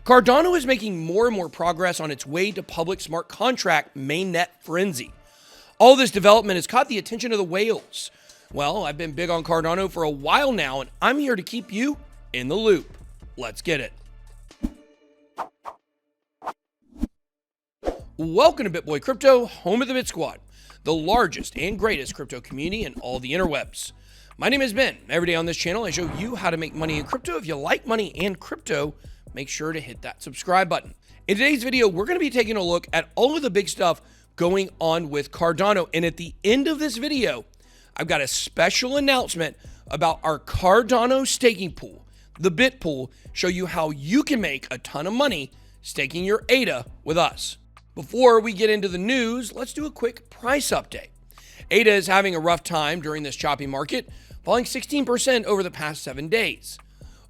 Cardano is making more and more progress on its way to public smart contract mainnet frenzy. All this development has caught the attention of the whales. Well, I've been big on Cardano for a while now, and I'm here to keep you in the loop. Let's get it. Welcome to BitBoy Crypto, home of the BitSquad, the largest and greatest crypto community in all the interwebs. My name is Ben. Every day on this channel, I show you how to make money in crypto. If you like money and crypto, make sure to hit that subscribe button. In today's video, we're going to be taking a look at all of the big stuff going on with Cardano. And at the end of this video, I've got a special announcement about our Cardano staking pool, the BitPool, show you how you can make a ton of money staking your ADA with us. Before we get into the news, let's do a quick price update. ADA is having a rough time during this choppy market, falling 16% over the past 7 days.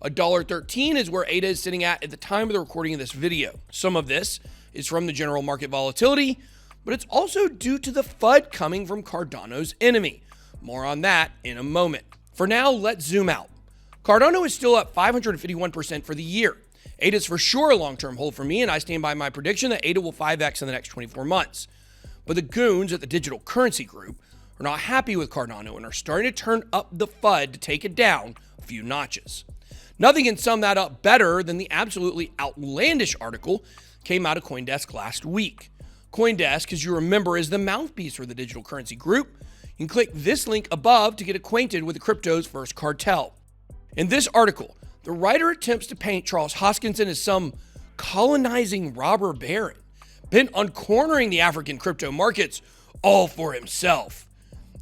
$1.13 is where ADA is sitting at the time of the recording of this video. Some of this is from the general market volatility, but it's also due to the FUD coming from Cardano's enemy. More on that in a moment. For now, let's zoom out. Cardano is still up 551% for the year. ADA is for sure a long-term hold for me, and I stand by my prediction that ADA will 5x in the next 24 months. But the goons at the digital currency group are not happy with Cardano and are starting to turn up the FUD to take it down a few notches. Nothing can sum that up better than the absolutely outlandish article came out of CoinDesk last week. CoinDesk, as you remember, is the mouthpiece for the digital currency group. You can click this link above to get acquainted with the crypto's first cartel. In this article, the writer attempts to paint Charles Hoskinson as some colonizing robber baron, bent on cornering the African crypto markets all for himself.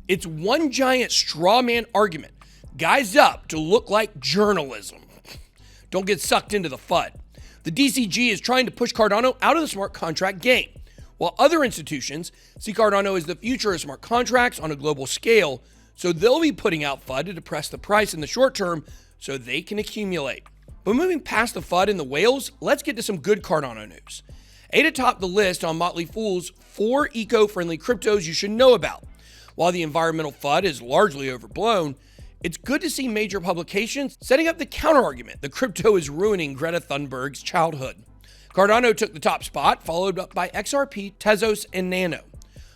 It's one giant straw man argument, guised up to look like journalism. Don't get sucked into the FUD. The DCG is trying to push Cardano out of the smart contract game, while other institutions see Cardano as the future of smart contracts on a global scale, so they'll be putting out FUD to depress the price in the short term so they can accumulate. But moving past the FUD and the whales, let's get to some good Cardano news. ADA topped the list on Motley Fool's 4 eco-friendly cryptos you should know about. While the environmental FUD is largely overblown, it's good to see major publications setting up the counter-argument that crypto is ruining Greta Thunberg's childhood. Cardano took the top spot, followed up by XRP, Tezos, and Nano.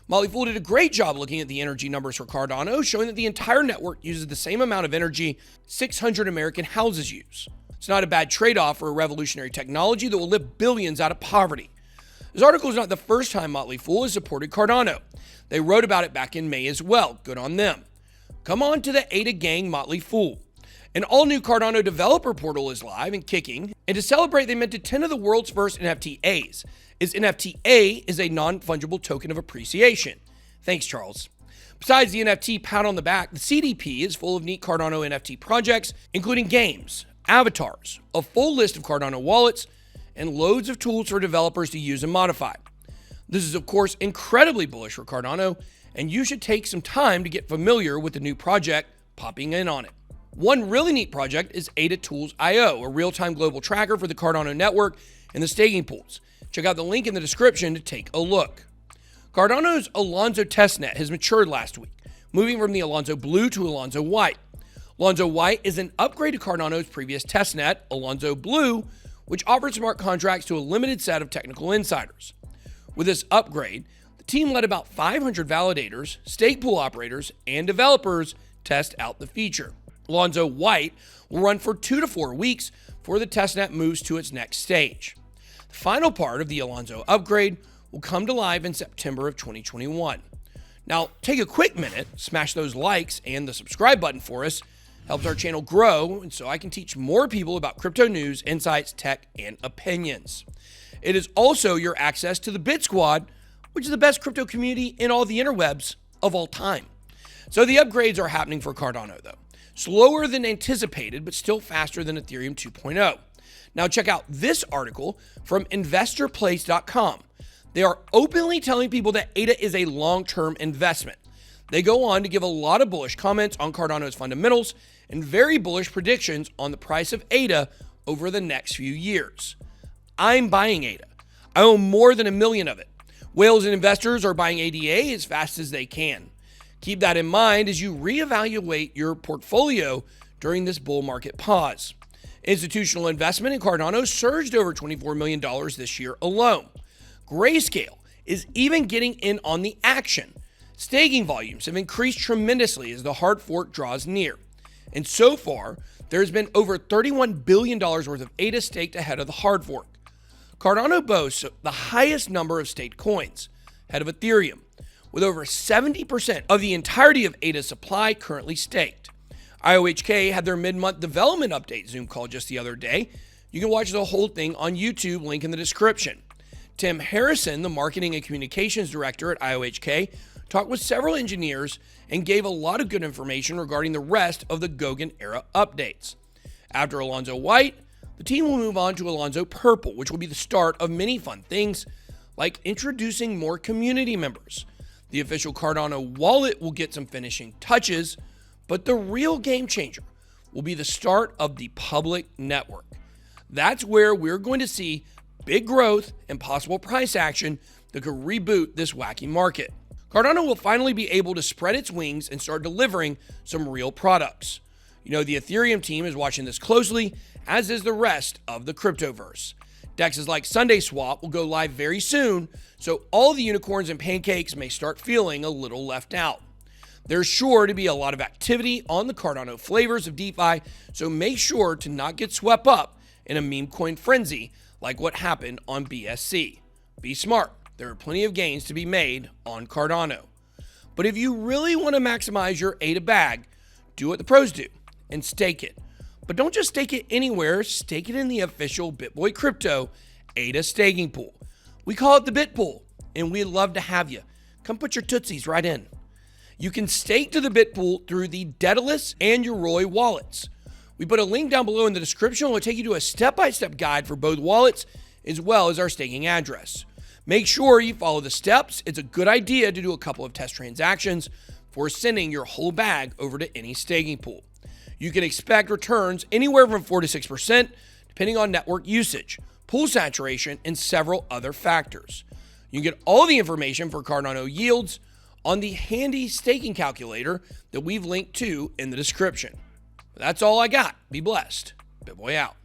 Motley Fool did a great job looking at the energy numbers for Cardano, showing that the entire network uses the same amount of energy 600 American houses use. It's not a bad trade-off for a revolutionary technology that will lift billions out of poverty. This article is not the first time Motley Fool has supported Cardano. They wrote about it back in May as well. Good on them. Come on to the ADA gang Motley Fool. An all-new Cardano developer portal is live and kicking, and to celebrate, they minted 10 of the world's first NFTAs. As NFTA is a non-fungible token of appreciation. Thanks, Charles. Besides the NFT pat on the back, the CDP is full of neat Cardano NFT projects, including games, avatars, a full list of Cardano wallets, and loads of tools for developers to use and modify. This is, of course, incredibly bullish for Cardano, and you should take some time to get familiar with the new project popping in on it. One really neat project is ADA Tools.io, a real-time global tracker for the Cardano network and the staking pools. Check out the link in the description to take a look. Cardano's Alonzo testnet has matured last week, moving from the Alonzo Blue to Alonzo White. Alonzo White is an upgrade to Cardano's previous testnet, Alonzo Blue, which offers smart contracts to a limited set of technical insiders. With this upgrade, the team let about 500 validators, stake pool operators, and developers test out the feature. Alonzo White will run for 2 to 4 weeks before the testnet moves to its next stage. The final part of the Alonzo upgrade will come to life in September of 2021. Now, take a quick minute, smash those likes and the subscribe button for us. Helps our channel grow, and so I can teach more people about crypto news, insights, tech, and opinions. It is also your access to the BitSquad, which is the best crypto community in all the interwebs of all time. So the upgrades are happening for Cardano, though. Slower than anticipated, but still faster than Ethereum 2.0. Now check out this article from investorplace.com. They are openly telling people that ADA is a long-term investment. They go on to give a lot of bullish comments on Cardano's fundamentals and very bullish predictions on the price of ADA over the next few years. I'm buying ADA. I own more than 1 million of it. Whales and investors are buying ADA as fast as they can. Keep that in mind as you reevaluate your portfolio during this bull market pause. Institutional investment in Cardano surged over $24 million this year alone. Grayscale is even getting in on the action. Staking volumes have increased tremendously as the hard fork draws near. And so far, there's been over $31 billion worth of ADA staked ahead of the hard fork. Cardano boasts the highest number of staked coins, ahead of Ethereum, with over 70% of the entirety of ADA supply currently staked. IOHK had their mid-month development update Zoom call just the other day. You can watch the whole thing on YouTube, link in the description. Tim Harrison, the marketing and communications director at IOHK, talked with several engineers and gave a lot of good information regarding the rest of the Goguen era updates. After Alonzo White, the team will move on to Alonzo Purple, which will be the start of many fun things like introducing more community members. The official Cardano wallet will get some finishing touches, but the real game changer will be the start of the public network. That's where we're going to see big growth and possible price action that could reboot this wacky market. Cardano will finally be able to spread its wings and start delivering some real products. You know, the Ethereum team is watching this closely, as is the rest of the cryptoverse. Dexes like SundaeSwap will go live very soon, so all the unicorns and pancakes may start feeling a little left out. There's sure to be a lot of activity on the Cardano flavors of DeFi, so make sure to not get swept up in a meme coin frenzy like what happened on BSC. Be smart. There are plenty of gains to be made on Cardano. But if you really want to maximize your ADA bag, do what the pros do and stake it. But don't just stake it anywhere, stake it in the official BitBoy Crypto ADA staking pool. We call it the BitPool, and we'd love to have you. Come put your tootsies right in. You can stake to the BitPool through the Daedalus and Yoroi wallets. We put a link down below in the description. It will take you to a step-by-step guide for both wallets, as well as our staking address. Make sure you follow the steps. It's a good idea to do a couple of test transactions before sending your whole bag over to any staking pool. You can expect returns anywhere from 4 to 6%, depending on network usage, pool saturation, and several other factors. You can get all the information for Cardano yields on the handy staking calculator that we've linked to in the description. That's all I got. Be blessed. BitBoy out.